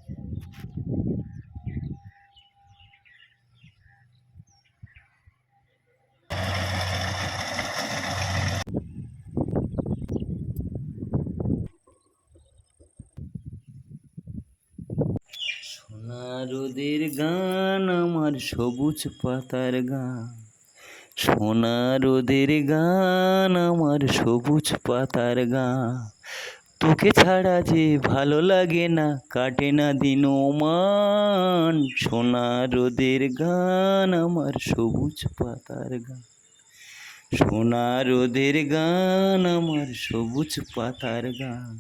সোনা রোদের গান আমার সবুজ পাতার গান, সোনা রোদের গান আমার সবুজ পাতার গান। তোকে ছাড়া যে ভালো লাগে না, কাটে না দিন মান। সোনা রোদের গান আমার সবুজ পাতার গান, সোনা রোদের গান আমার সবুজ পাতার গান।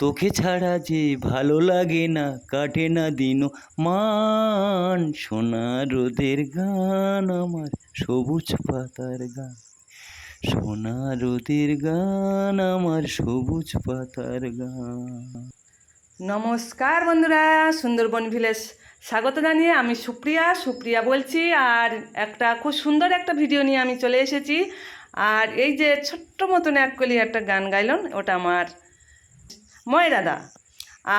তোকে ছাড়া যে ভালো লাগে না, কাটে না দিন মান। সোনা রোদের গান আমার সবুজ পাতার গান, সোনা রোদের গান আমার সবুজ পাতার গান। নমস্কার বন্ধুরা, সুন্দরবন ভিলেজ স্বাগত জানিয়ে আমি সুপ্রিয়া বলছি। আর একটা খুব সুন্দর একটা ভিডিও নিয়ে আমি চলে এসেছি। আর এই যে ছোট্ট মতন এক কলি একটা গান গাইলেন, ওটা আমার ময়রাদা।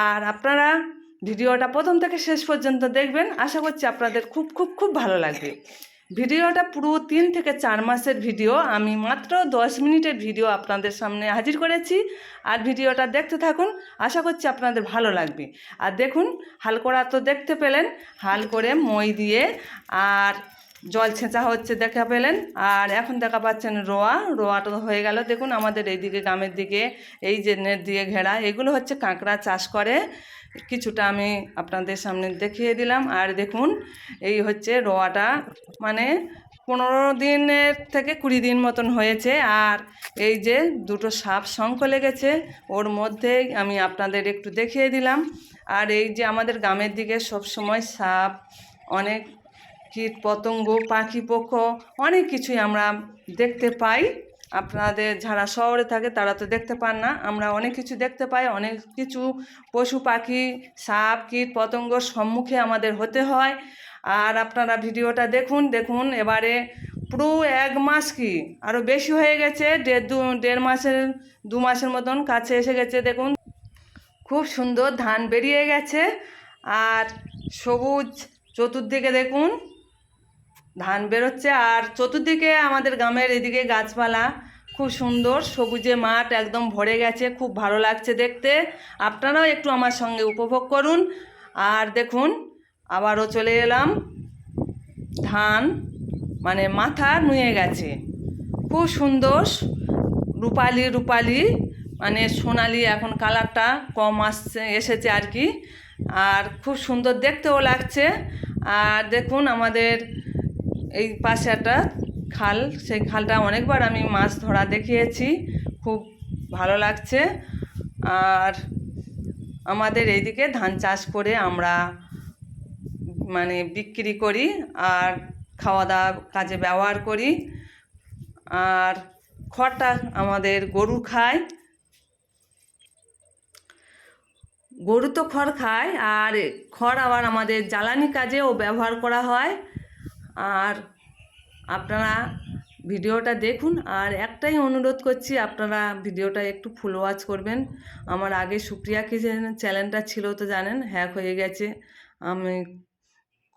আর আপনারা ভিডিওটা প্রথম থেকে শেষ পর্যন্ত দেখবেন, আশা করছি আপনাদের খুব খুব খুব ভালো লাগবে। ভিডিওটা পুরো 3 থেকে 4 মাসের ভিডিও, আমি মাত্র 10 মিনিটের ভিডিও আপনাদের সামনে হাজির করেছি। আর ভিডিওটা দেখতে থাকুন, আশা করছি আপনাদের ভালো লাগবে। আর দেখুন, হাল করা তো দেখতে পেলেন, হাল করে মই দিয়ে আর জল ছেঁচা হচ্ছে দেখা পেলেন। আর এখন দেখা পাচ্ছেন রোয়াটা হয়ে গেল। দেখুন আমাদের এইদিকে গ্রামের দিকে এই যে নেট দিয়ে ঘেরা, এগুলো হচ্ছে কাঁকড়া চাষ করে। কিছুটা আমি আপনাদের সামনে দেখিয়ে দিলাম। আর দেখুন এই হচ্ছে রোয়াটা, মানে 15 দিনের থেকে 20 দিন মতন হয়েছে। আর এই যে দুটো সাপ শঙ্খ লেগেছে, ওর মধ্যেই আমি আপনাদের একটু দেখিয়ে দিলাম। আর এই যে আমাদের গ্রামের দিকে সব সময় সাপ, অনেক কীট পতঙ্গ, পাখি পক্ষ, অনেক কিছুই আমরা দেখতে পাই। আপনাদের যারা শহরে থাকে তারা তো দেখতে পান না, আমরা অনেক কিছু দেখতে পাই। অনেক কিছু পশু পাখি, সাপ কীট পতঙ্গর সম্মুখে আমাদের হতে হয়। আর আপনারা ভিডিওটা দেখুন এবারে পুরো 1 মাস কি আরও বেশি হয়ে গেছে, দেড় মাসের 2 মাসের মতন কাছে এসে গেছে। দেখুন খুব সুন্দর ধান বেরিয়ে গেছে। আর সবুজ চতুর্দিকে দেখুন ধান বেরোচ্ছে। আর চতুর্দিকে আমাদের গ্রামের এদিকে গাছপালা, খুব সুন্দর সবুজে মাঠ একদম ভরে গেছে, খুব ভালো লাগছে দেখতে। আপনারাও একটু আমার সঙ্গে উপভোগ করুন। আর দেখুন আবারও চলে এলাম, ধান মানে মাথা নুয়ে গেছে, খুব সুন্দর রূপালি, মানে সোনালি এখন কালারটা কম এসেছে আর কি। আর খুব সুন্দর দেখতেও লাগছে। আর দেখুন আমাদের এই পাশে একটা খাল, সেই খালটা অনেকবার আমি মাছ ধরা দেখিয়েছি, খুব ভালো লাগছে। আর আমাদের এইদিকে ধান চাষ করে আমরা মানে বিক্রি করি আর খাওয়া দাওয়া কাজে ব্যবহার করি। আর খড়টা আমাদের গরু খায়, গরু তো খড় খায়, আর খড় আবার আমাদের জ্বালানি কাজেও ব্যবহার করা হয়। আর আপনারা ভিডিওটা দেখুন। আর একটাই অনুরোধ করছি, আপনারা ভিডিওটা একটু ফুল ওয়াচ করবেন। আমার আগে সুপ্রিয়া কিচেন চ্যানেলটা ছিল তো জানেন, হ্যাক হয়ে গেছে। আমি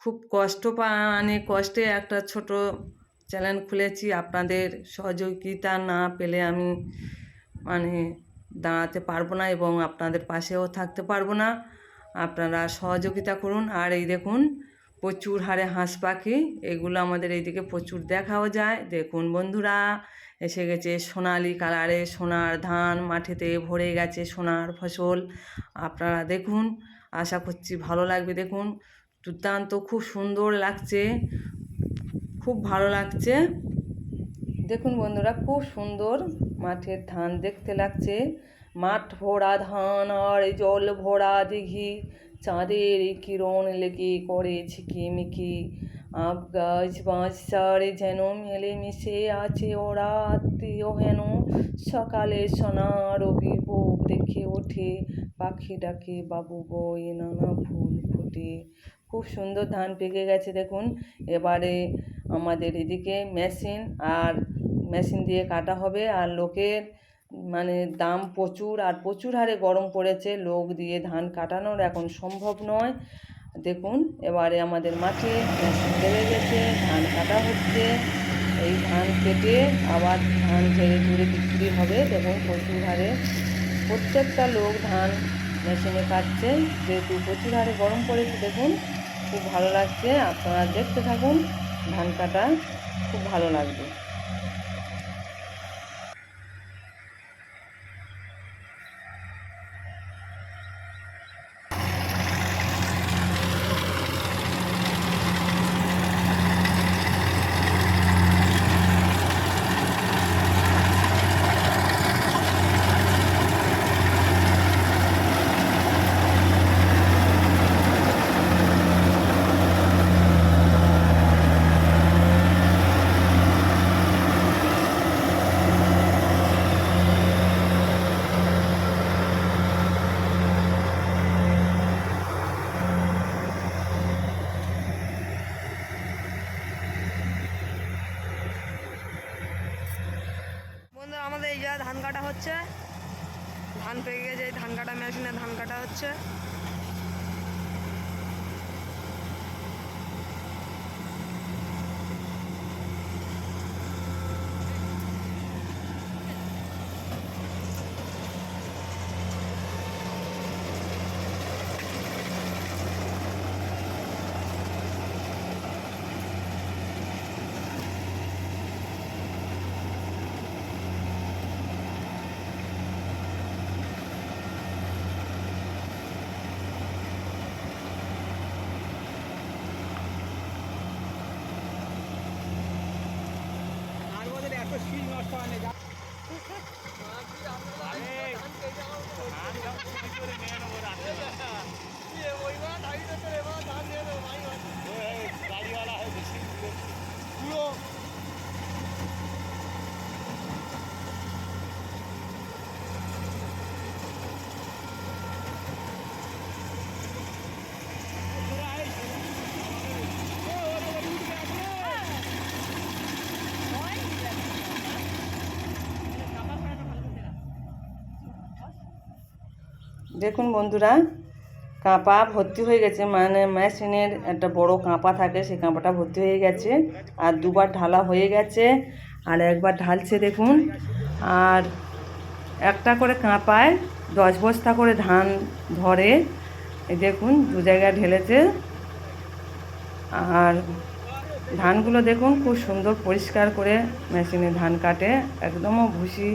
খুব কষ্টে একটা ছোট চ্যানেল খুলেছি। আপনাদের সহযোগিতা না পেলে আমি মানে দাঁড়াতে পারবো না এবং আপনাদের পাশেও থাকতে পারবো না। আপনারা সহযোগিতা করুন। আর এই দেখুন প্রচুর হারে হাঁস পাখি, এগুলো আমাদের এইদিকে প্রচুর দেখাও যায়। দেখুন বন্ধুরা, এসে গেছে সোনালি কালারে সোনার ধান, মাঠেতে ভরে গেছে সোনার ফসল। আপনারা দেখুন, আশা করছি ভালো লাগবে। দেখুন দুর্দান্ত, খুব সুন্দর লাগছে, খুব ভালো লাগছে। দেখুন বন্ধুরা, খুব সুন্দর মাঠের ধান দেখতে লাগছে। মাঠ ভরা ধান আর জল ভরা দিঘি, চাঁদের কিরণ লেগে করে ঝিকিমিকি। আম গাছ বাঁশঝাড়ে যেন মেলে মিশে আছে ওরা আত্মীয় হেন। সকালে সোনার বিভোগ দেখে ওঠে, পাখি ডাকে বাবু বই নানা ফুল ফুটে। খুব সুন্দর ধান পেকে গেছে দেখুন। এবারে আমাদের এদিকে মেশিন দিয়ে কাটা হবে। আর লোকের মানে দাম প্রচুর, আর প্রচুর হারে গরম পড়েছে, লোক দিয়ে ধান কাটানোর এখন সম্ভব নয়। দেখুন এবারে আমাদের মাঠে মেশিন লেগে গেছে, ধান কাটা হচ্ছে। এই ধান কেটে আবার ধান ঝেড়ে ঝুড়ে বিক্রি হবে। দেখুন প্রচুর হারে প্রত্যেকটা লোক ধান মেশিনে কাটছে, যেহেতু প্রচুর হারে গরম পড়েছে। দেখুন খুব ভালো লাগছে, আপনারা দেখতে থাকুন, ধান কাটা খুব ভালো লাগবে। বন্ধুরা আমাদের এই জায়গায় ধান কাটা হচ্ছে, ধান পেকে গেছে, এই ধান কাটা মেশিনে ধান কাটা হচ্ছে। দেখুন বন্ধুরা, কাঁপা ভর্তি হয়ে গেছে, মানে মেশিনের একটা বড় কাঁপা থাকে, সেই কাঁপাটা ভর্তি হয়ে গেছে। আর দুবার ঢালা হয়ে গেছে, আর একবার ঢালছে দেখুন। আর একটা করে কাঁপায় 10 বস্তা করে ধান ধরে। এই দেখুন দু জায়গায় ঢেলেছে। আর ধানগুলো দেখুন খুব সুন্দর পরিষ্কার করে মেশিনে ধান কাটে, একদমও ভুসি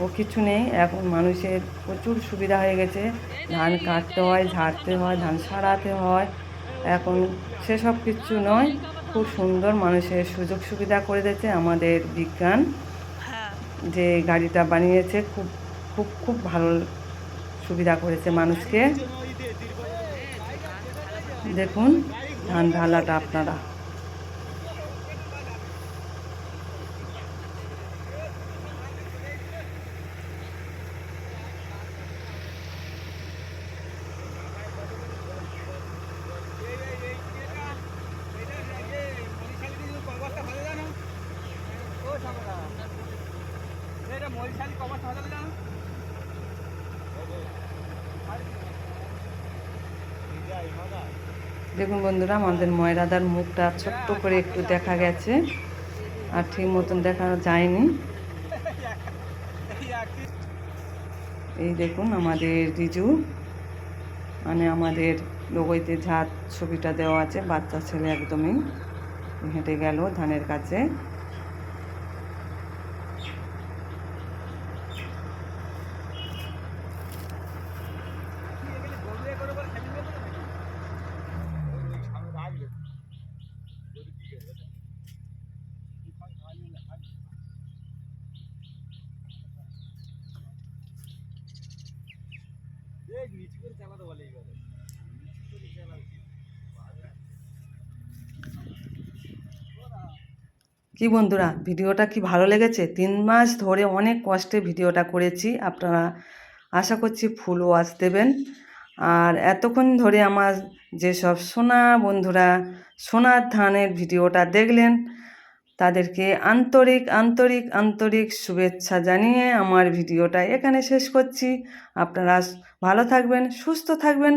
ও কিছু নেই। এখন মানুষের প্রচুর সুবিধা হয়ে গেছে, ধান কাটতে হয়, ঝাড়তে হয়, ধান সারাতে হয়, এখন সেসব কিছু নয়। খুব সুন্দর মানুষের সুযোগ সুবিধা করে দিয়েছে আমাদের বিজ্ঞান, যে গাড়িটা বানিয়েছে। খুব খুব খুব ভালো সুবিধা করেছে মানুষকে। দেখুন ধান ঢালাটা আপনারা। দেখুন বন্ধুরা, আমাদের ময়রাদার মুখটা ছোট্ট করে একটু দেখা গেছে, আর ঠিক মতন দেখা যায়নি। এই দেখুন আমাদের রিজু, মানে আমাদের লোগোতে যা ছবিটা দেওয়া আছে, বাচ্চা ছেলে একদমই হেঁটে গেল ধানের কাছে। কি বন্ধুরা, ভিডিওটা কি ভালো লেগেছে? 3 মাস ধরে অনেক কষ্টে ভিডিওটা করেছি, আপনারা আশা করছি ফুল ওয়াচ দেবেন। আর এতক্ষণ ধরে আমার যেসব সোনা বন্ধুরা সোনার ধানের ভিডিওটা দেখলেন, তাদেরকে আন্তরিক আন্তরিক আন্তরিক শুভেচ্ছা জানিয়ে আমার ভিডিওটা এখানে শেষ করছি। আপনারা ভালো থাকবেন, সুস্থ থাকবেন।